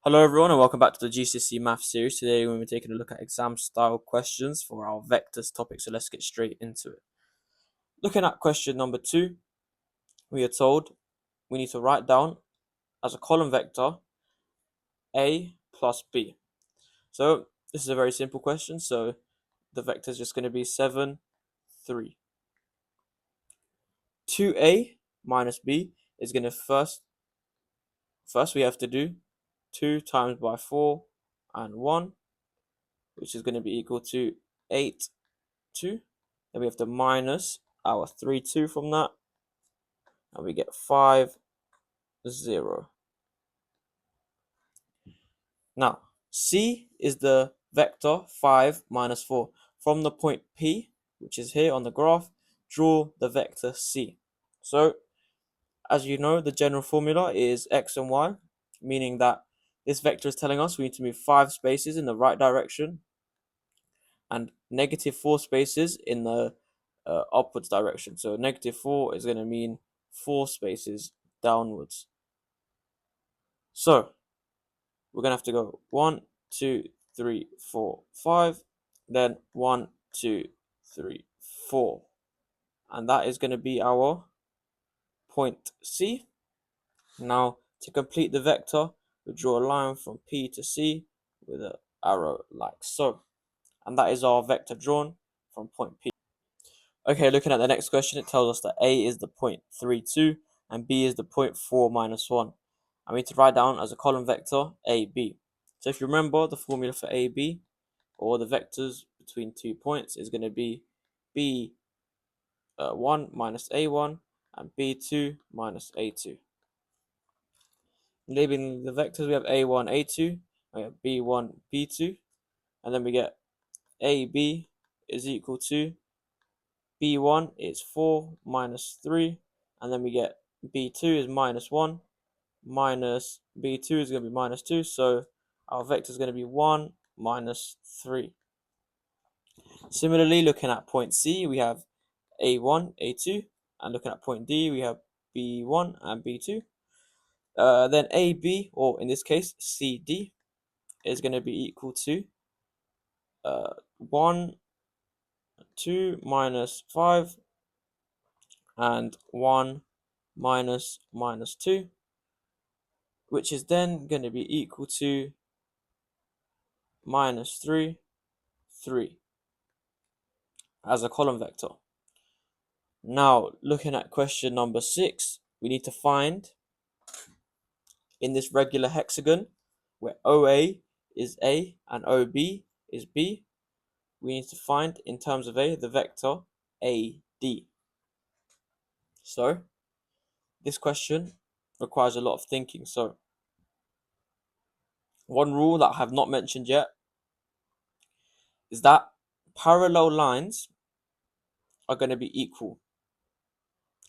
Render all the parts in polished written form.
Hello everyone and welcome back to the GCSE Math series. Today we're taking a look at exam style questions for our vectors topic, so let's get straight into it. Looking at question number 2, we are told we need to write down as a column vector A plus B. So this is a very simple question, so the vector is just going to be 7, 3. 2A minus B is going to first we have to do 2 times by 4 and 1, which is going to be equal to 8, 2. Then we have to minus our 3, 2 from that, and we get 5, 0. Now, C is the vector 5 minus 4. From the point P, which is here on the graph, draw the vector C. So, as you know, the general formula is x and y, meaning that this vector is telling us we need to move 5 spaces in the right direction and negative 4 spaces in the upwards direction. So negative 4 is going to mean 4 spaces downwards. So we're going to have to go 1, 2, 3, 4, 5, then 1, 2, 3, 4. And that is going to be our point C. Now, to complete the vector, we draw a line from P to C with an arrow like so. And that is our vector drawn from point P. Okay, looking at the next question, it tells us that A is the point 3, 2, and B is the point 4, minus 1. And we need to write down as a column vector AB. So if you remember, the formula for AB, or the vectors between 2 points, is going to be B1 minus A1 and B2 minus A2. Labeling the vectors, we have A1, A2, we have B1, B2, and then we get AB is equal to B1 is 4 minus 3, and then we get B2 is minus 1, minus B2 is going to be minus 2, so our vector is going to be 1 minus 3. Similarly, looking at point C, we have A1, A2, and looking at point D, we have B1 and B2. Then AB, or in this case CD, is going to be equal to 1, 2 minus 5, and 1 minus 2, which is then going to be equal to minus 3, 3 as a column vector. Now, looking at question number 6, we need to find in this regular hexagon where OA is A and OB is B, we need to find in terms of A the vector AD. So, this question requires a lot of thinking. So, one rule that I have not mentioned yet is that parallel lines are going to be equal.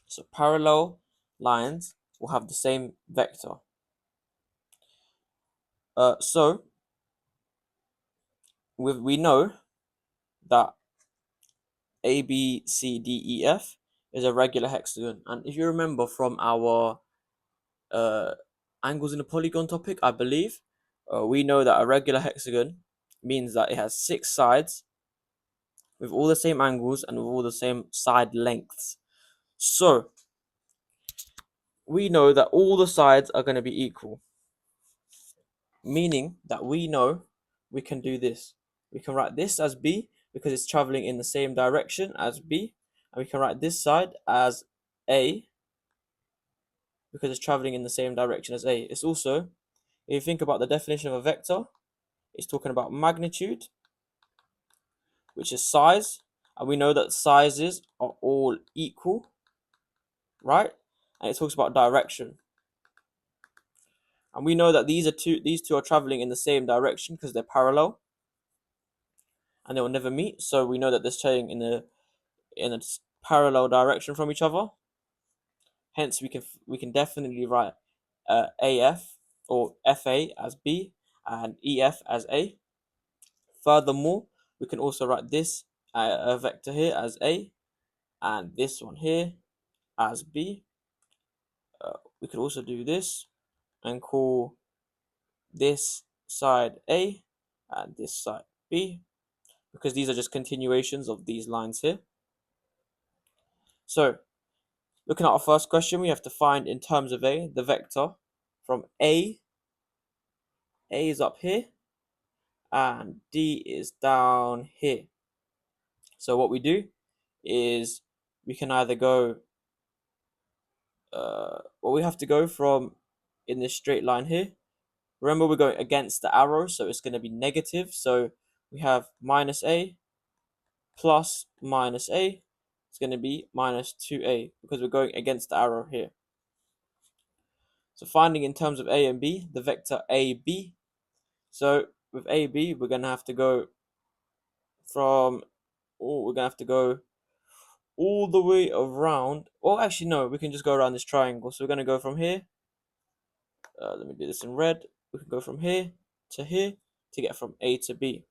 So parallel lines will have the same vector. So we know that A, B, C, D, E, F is a regular hexagon. And if you remember from our angles in a polygon topic, I believe, we know that a regular hexagon means that it has 6 sides with all the same angles and with all the same side lengths. So we know that all the sides are going to be equal, meaning that we know we can do this. We can write this as B because it's traveling in the same direction as B, and we can write this side as A because it's traveling in the same direction as A. It's also, if you think about the definition of a vector, it's talking about magnitude, which is size, and we know that sizes are all equal, right? And it talks about direction. And we know that these two are traveling in the same direction because they're parallel and they will never meet. So we know that they're staying in a parallel direction from each other. Hence, we can definitely write AF or FA as B and EF as A. Furthermore, we can also write this vector here as A and this one here as B. We could also do this and call this side A and this side B, because these are just continuations of these lines here. So looking at our first question, we have to find, in terms of A, the vector from A is up here and D is down here. So what we do is we can either go we have to go from, in this straight line here, remember we're going against the arrow, so it's going to be negative. So we have minus A plus minus A, it's going to be minus 2A, because we're going against the arrow here. So finding, in terms of A and B, the vector AB. So with AB, we're going to have to go from, we're going to have to go all the way around, or actually no, we can just go around this triangle. So we're going to go from here, let me do this in red, we can go from here to get from A to B.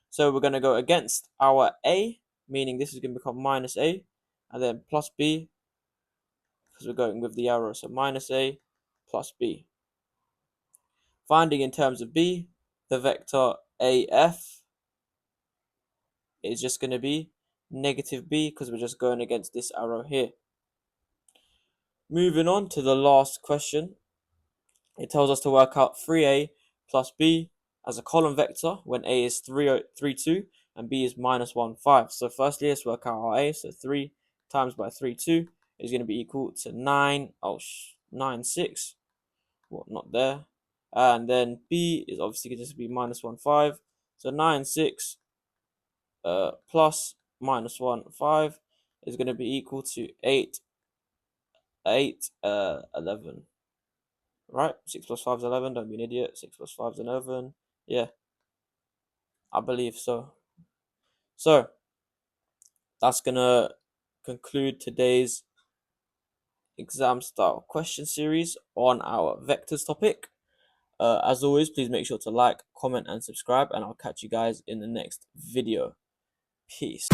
So we're going to go against our A, meaning this is going to become minus A, and then plus B, because we're going with the arrow, so minus A plus B. Finding, in terms of B, the vector AF is just going to be negative B, because we're just going against this arrow here. Moving on to the last question, it tells us to work out 3A plus B as a column vector when A is 3, 2 and B is minus 1, 5. So firstly, let's work out our A. So 3 times by 3, 2 is going to be equal to 9, 9, 6. Well, not there. And then B is obviously going to be minus 1, 5. So 9, 6 plus minus 1, 5 is going to be equal to 8, 11. Right? 6 plus 5 is 11. Don't be an idiot. 6 plus 5 is 11. Yeah, I believe so. So that's going to conclude today's exam style question series on our vectors topic. As always, please make sure to like, comment, and subscribe, and I'll catch you guys in the next video. Peace.